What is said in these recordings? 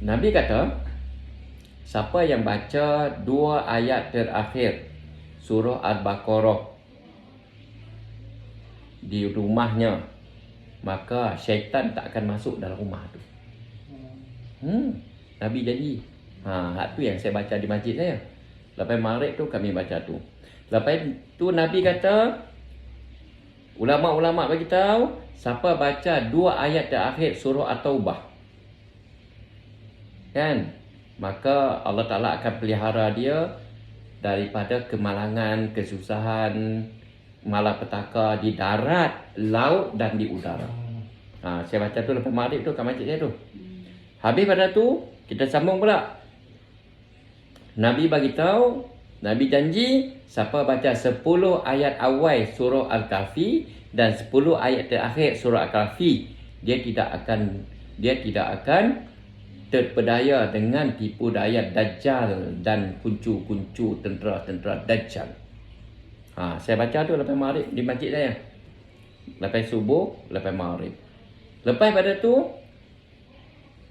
Nabi kata, siapa yang baca 2 ayat terakhir surah Al-Baqarah di rumahnya, maka syaitan tak akan masuk dalam rumah tu. Nabi janji. Tu yang saya baca di masjid saya. Lepas maghrib tu kami baca tu. Lepas tu Nabi kata, ulama-ulama bagi tahu, siapa baca 2 ayat terakhir surah At-Taubah, kan, maka Allah Ta'ala akan pelihara dia daripada kemalangan, kesusahan, malapetaka di darat, laut dan di udara. Saya baca tu lepas maghrib tu kat masjid saya tu. Habis pada tu kita sambung pula. Nabi bagi tahu, Nabi janji siapa baca 10 ayat awal surah Al-Kahfi dan 10 ayat terakhir surah Al-Kahfi, dia tidak akan terpedaya dengan tipu daya Dajjal dan kuncu-kuncu tentera-tentera Dajjal. Saya baca tu lepas maghrib di masjid saya. Lepas subuh, lepas maghrib. Lepas pada tu,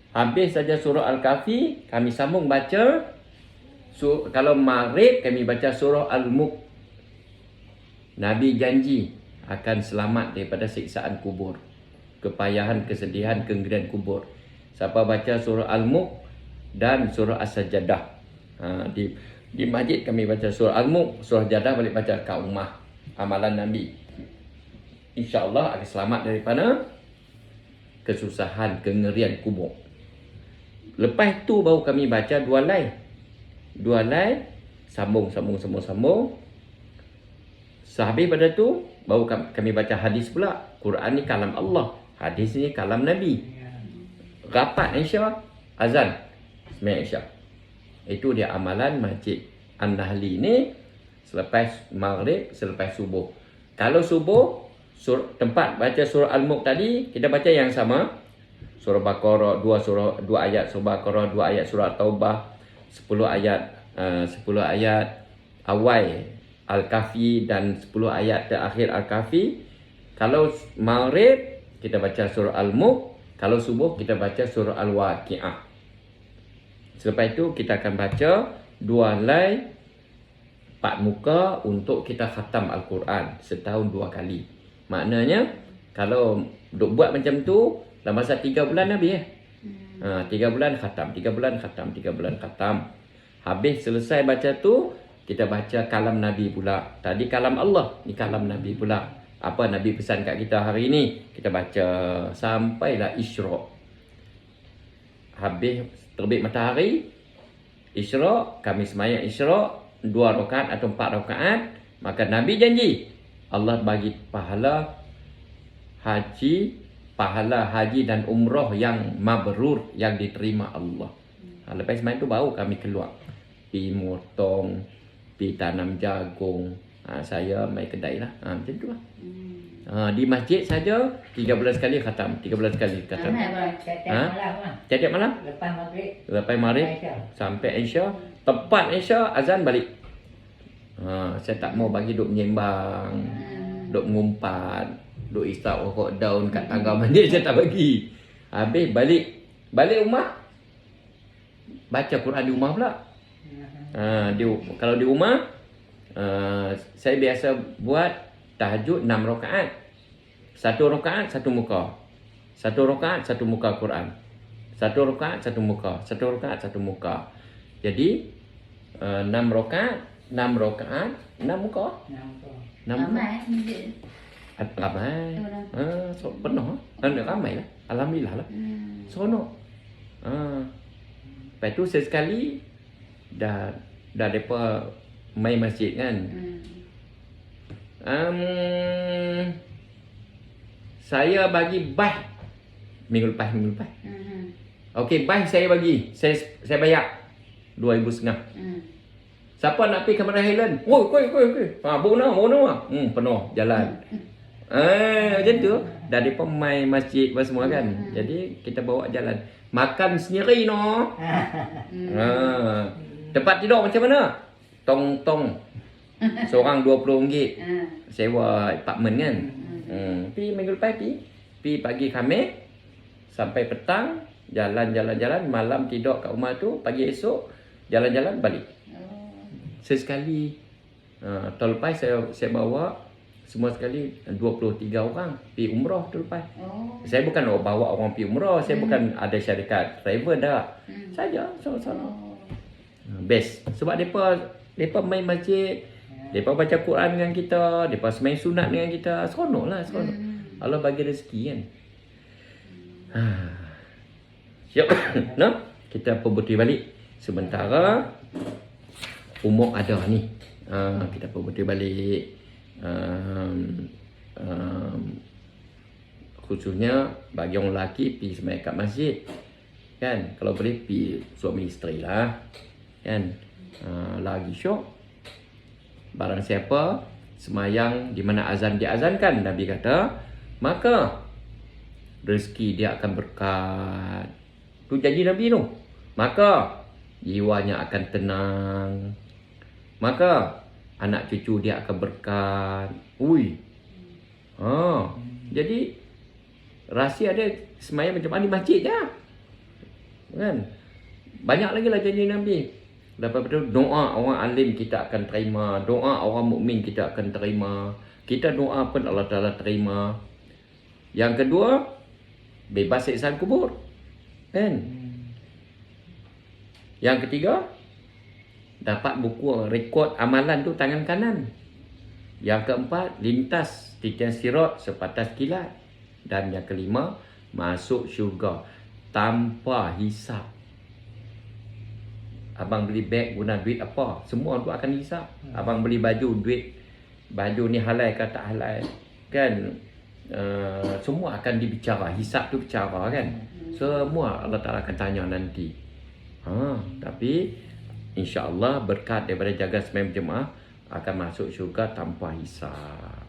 habis saja surah Al-Kahfi, kami sambung baca. Kalau maghrib, kami baca surah Al-Mulk. Nabi janji akan selamat daripada siksaan kubur, kepayahan, kesedihan, kengerian kubur. Siapa baca surah Al-Mulk dan surah As-Sajdah. Di masjid kami baca surah Al-Mulk, surah Jadah balik baca kat rumah. Amalan Nabi. InsyaAllah akan selamat daripada kesusahan, kengerian kubur. Lepas tu baru kami baca 2 line. 2 line, sambung. Sehabis pada tu, baru kami baca hadis pula. Quran ni kalam Allah, hadis ni kalam Nabi. Rapat Isya, azan sembahyang Isya. Itu dia amalan Masjid An-Nahli ni selepas maghrib, selepas subuh. Kalau subuh, tempat baca surah Al-Mulk tadi, kita baca yang sama. Surah Baqarah, 2 ayat surah Baqarah, 2 ayat surah Taubah, 10 ayat awal Al-Kahfi dan 10 ayat terakhir Al-Kahfi. Kalau maghrib kita baca surah Al-Mulk, kalau subuh kita baca surah Al-Waqi'ah. Selepas itu kita akan baca 2 line 4 muka untuk kita khatam Al-Quran setahun 2 kali. Maknanya kalau buat macam tu dalam masa 3 bulan Nabi 3 bulan khatam, 3 bulan khatam, 3 bulan khatam. Habis selesai baca tu, kita baca kalam Nabi pula. Tadi kalam Allah, ni kalam Nabi pula. Apa Nabi pesan kat kita hari ni, kita baca sampailah Isyraq. Habis terbit matahari Isyraq, kami sembahyang Isyraq 2 rakaat atau 4 rakaat, maka Nabi janji Allah bagi pahala haji dan umrah yang mabrur, yang diterima Allah. Lepas sembahyang tu baru kami keluar, pergi motong, pergi tanam jagung. Saya main kedai lah, macam tu lah. Di masjid saja 3 bulan sekali khatam, 3 bulan sekali khatam. Setiap malam lepas maghrib sampai Isya. Tepat Isya azan balik. Saya tak mau bagi duk menyembang, duk mengumpat, duk isap rokok daun kat tangga mandi. Saya tak bagi. Habis balik rumah, baca Quran di rumah pula. Kalau di rumah, saya biasa buat tahajud 6 rakaat. 1 rakaat 1 muka. 1 rakaat 1 muka Quran. 1 rakaat 1 muka. 1 rakaat 1 muka. Jadi 6 rakaat 6 muka. 6 muka. Ramai. So penuh. Ramai lah. Alhamdulillah lah. Seronok. Lepas tu sesekali dah depa main masjid kan. Saya bagi baih minggu lepas. Okey, baih saya bagi. Saya bayar 2,500. Siapa nak pergi Cameron Highland? Koi. Bona. Penuh jalan. Macam tu. Dah depa main masjid semua kan. Jadi kita bawa jalan. Makan sendiri no. Tempat tidur macam mana? Tong. Seorang RM20. Sewa apartmen kan. Pergi minggu lepas pergi pagi Khamis sampai petang Jalan, malam tidur kat rumah tu, pagi esok jalan-jalan balik. Sesekali. Tahun lepas saya bawa semua sekali 23 orang pergi umrah tu lepas. Saya bukan bawa orang pergi umrah, saya bukan ada syarikat driver dah. Saja sama-sama. Best. Sebab depa main masjid, depa baca Quran dengan kita, depa main sunat dengan kita. Seronoklah, seronok. Allah bagi rezeki kan. Siap. No? Kita perbuti balik. Sementara umur ada ni. Kita perbuti balik. Khususnya bagi orang lelaki pergi sembahyang kat masjid kan, kalau boleh pergi suami isteri lah kan. Lagi syok barang siapa sembahyang di mana azan diazankan, Nabi kata maka rezeki dia akan berkat. Tu janji Nabi tu. Maka jiwanya akan tenang, maka anak cucu dia akan berkat. Jadi rahsia dia sembahyang macam mana di masjid je kan. Banyak lagi lah janji Nabi. Lepas itu doa orang alim kita akan terima, doa orang mukmin kita akan terima, kita doa pun Allah Ta'ala terima. Yang kedua, bebas siksa kubur kan. Yang ketiga, dapat buku rekod amalan tu tangan kanan. Yang keempat, lintas titian sirat sepatas kilat. Dan yang kelima, masuk syurga tanpa hisap. Abang beli beg guna duit apa, semua tu akan hisap. Abang beli baju, baju ni halal ke tak halal kan. Semua akan dibicara, hisap tu bicara kan. Semua Allah Ta'ala akan tanya nanti. Tapi InsyaAllah berkat daripada jaga sembahyang berjemaah akan masuk syurga tanpa hisap.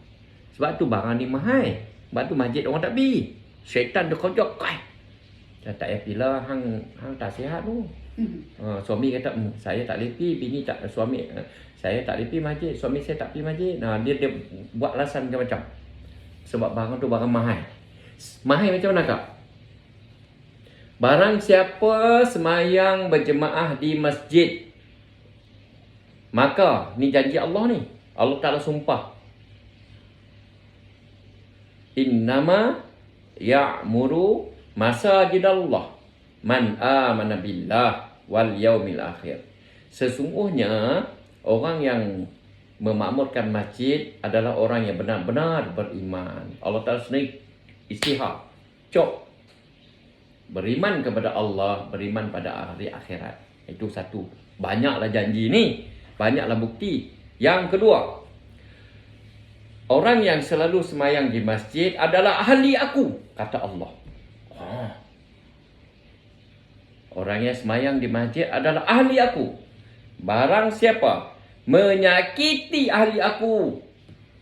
Sebab tu barang ni mahal. Sebab tu masjid orang tak pergi. Syaitan dia kojok. Tak payah pilih hang tak sihat tu. Suami kata saya tak boleh pergi, bini tak, suami saya tak boleh pergi masjid, suami saya tak pergi masjid. Dia buat alasan macam-macam. Sebab barang tu barang mahal. Mahal macam mana kak? Barang siapa sembahyang berjemaah di masjid, maka ni janji Allah ni. Allah Ta'ala sumpah. Innama ya'muru masajidallah man amana billah wal yaumil akhir. Sesungguhnya orang yang memakmurkan masjid adalah orang yang benar-benar beriman. Allah Ta'ala sendiri istihar. Beriman kepada Allah, beriman pada hari akhirat. Itu satu. Banyaklah janji ni. Banyaklah bukti. Yang kedua, orang yang selalu sembahyang di masjid adalah ahli aku, kata Allah. Orang yang sembahyang di masjid adalah ahli aku. Barang siapa menyakiti ahli aku,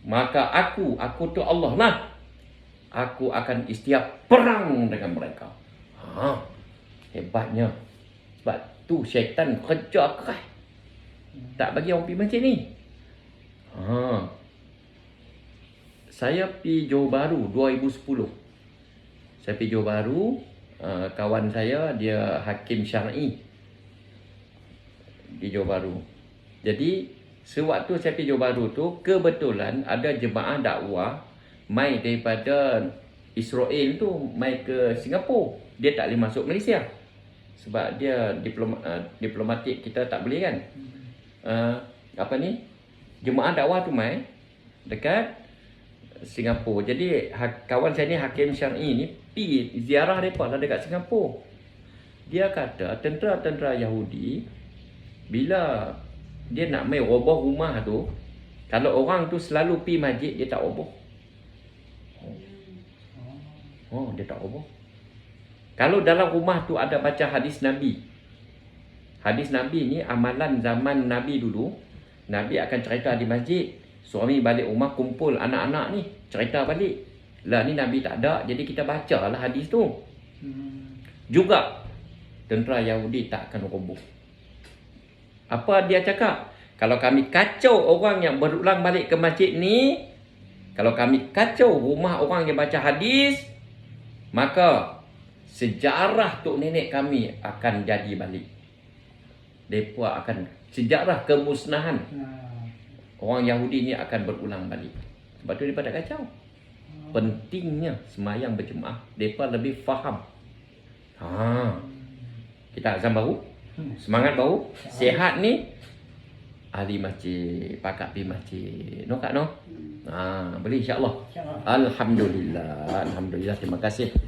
maka aku tu Allah lah, aku akan istiap perang dengan mereka. Hebatnya. Sebab tu syaitan kerja keras, tak bagi orang pergi masjid ni. Saya pergi Johor Bahru 2010. Saya pergi Johor Bahru, kawan saya dia hakim syar'i di Johor Bahru. Jadi sewaktu saya pergi Johor Bahru tu, kebetulan ada jemaah dakwah mai daripada Israel tu mai ke Singapura. Dia tak boleh masuk Malaysia sebab dia diplomatik, kita tak boleh kan. Jemaah dakwah tu mai dekat Singapura. Jadi kawan saya ni hakim syar'i ni pergi ziarah mereka lah dekat Singapura. Dia kata tentera-tentera Yahudi bila dia nak mai roboh rumah tu, kalau orang tu selalu pergi masjid, dia tak roboh. Dia tak roboh. Kalau dalam rumah tu ada baca hadis Nabi. Hadis Nabi ni amalan zaman Nabi dulu. Nabi akan cerita di masjid. Suami balik rumah kumpul anak-anak ni, cerita balik. Lah ni Nabi tak ada, jadi kita baca lah hadis tu. Juga tentera Yahudi tak akan roboh. Apa dia cakap? Kalau kami kacau orang yang berulang balik ke masjid ni, kalau kami kacau rumah orang yang baca hadis, maka sejarah tok nenek kami akan jadi balik. Mereka akan, sejarah kemusnahan orang Yahudi ni akan berulang balik. Sebab tu mereka tak kacau. Pentingnya semayang berjemaah, mereka lebih faham. Kita azam baru, semangat baru, sihat ni, ahli masjid, pakak pergi masjid. No kak no? Boleh insya-Allah. Alhamdulillah, alhamdulillah, terima kasih.